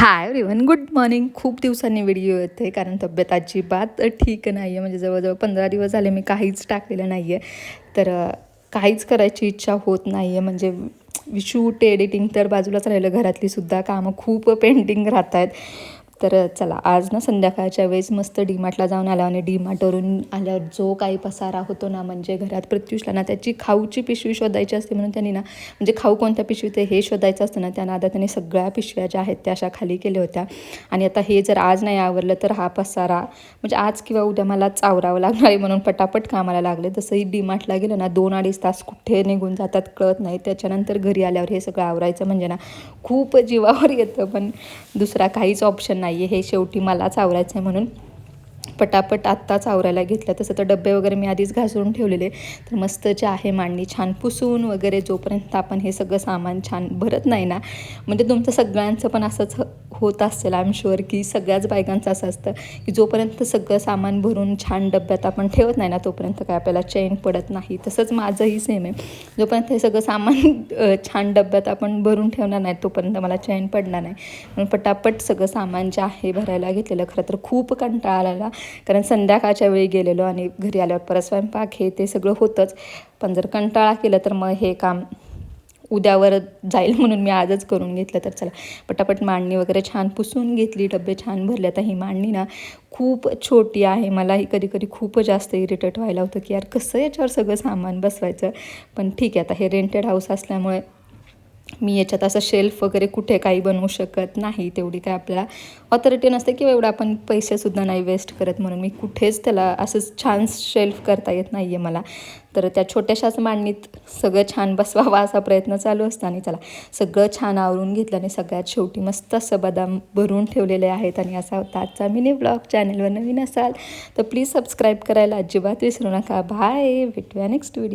Hi everyone, good morning. खूप दिवसांनी video येते कारण तब्येत अजिबात ठीक नाही आहे. म्हणजे जवळजवळ 15 दिवस झाले मी काहीच टाकलेलं नाही आहे. तर काहीच करायची इच्छा होत नाही आहे. म्हणजे शूट एडिटिंग तर बाजूलाच राहिलं, घरातलीसुद्धा कामं खूप पेंडिंग राहत आहेत. तर चला आज ना संध्याकाळच्या वेळेस मस्त डीमार्टला जाऊन आला आणि डीमार्टवरून आल्यावर जो काही पसारा होतो ना, म्हणजे घरात प्रत्युषला ना त्याची खाऊची पिशवी शोधायची असते, म्हणून त्यांनी ना म्हणजे खाऊ कोणत्या पिशवीत आहे हे शोधायचं असतं ना, त्या आता त्यांनी सगळ्या पिशव्या ज्या आहेत त्या अशा खाली केल्या होत्या. आणि आता हे जर आज नाही आवरलं तर हा पसारा म्हणजे आज किंवा उद्या मला आवरावं लागणार आहे, म्हणून पटापट कामाला लागले. तसंही डीमार्टला गेलं ना 2-2.5 तास कुठे निघून जातात कळत नाही. त्याच्यानंतर घरी आल्यावर हे सगळं आवरायचं म्हणजे ना खूप जीवावर येतं, पण दुसरा काहीच ऑप्शन नाही आहे. हे शेवटी मलाच आवरायचं आहे म्हणून पटापट आत्ताच आवरायला घेतलं. तसं तर डबे वगैरे मी आधीच घासून ठेवलेले. तर मस्त जे आहे मांडणी छान पुसून वगैरे, जोपर्यंत आपण हे सगळं सामान छान भरत नाही ना, म्हणजे तुमचं सगळ्यांचं पण असंच होत असेल, आय एम शुअर की सगळ्याच बायकांचं असं असतं की जोपर्यंत सगळं सामान भरून छान डब्यात आपण ठेवत नाही ना, तोपर्यंत काय आपल्याला चैन पडत नाही. तसंच माझंही सेम आहे. जोपर्यंत हे सगळं सामान छान डब्यात आपण भरून ठेवणार नाही तोपर्यंत मला चैन पडणार नाही. म्हणून पटापट सगळं सामान जे आहे भरायला घेतलेलं. खरं तर खूप कंटाळा आलेला, कारण संध्याकाळच्या वेळी गेलेलो आणि घरी आल्यावर परत स्वयंपाक हे ते सगळं होतंच. पण जर कंटाळा केला तर मग हे काम उद्यावर जाईल, म्हणून मी आजच करून घेतलं. तर चला पटापट मांडणी वगैरे छान पुसून घेतली, डबे छान भरले. आता ही मांडणी ना खूप छोटी आहे. मलाही कधी कधी खूप जास्त इरिटेट व्हायला होतं की यार कसं याच्यावर सगळं सामान बसवायचं. पण ठीक आहे, आता हे रेंटेड हाऊस असल्यामुळे मी याच्यात असं शेल्फ वगैरे कुठे काही बनवू शकत नाही. तेवढी काय आपल्याला ऑथॉरिटी नसते किंवा एवढं आपण पैसेसुद्धा नाही वेस्ट करत, म्हणून मी कुठेच त्याला असंच छान शेल्फ करता येत नाही आहे मला. तर त्या छोट्याशाच मांडणीत सगळं छान बसवावा असा प्रयत्न चालू असता. आणि चला सगळं छान आवरून घेतलं आणि सगळ्यात शेवटी मस्त असं बदाम भरून ठेवलेले आहेत. आणि असा होता आजचा मिनी ब्लॉग. चॅनलवर नवीन असाल तर प्लीज सबस्क्राईब करायला अजिबात विसरू नका. बाय, भेटूया नेक्स्ट व्हिडिओ.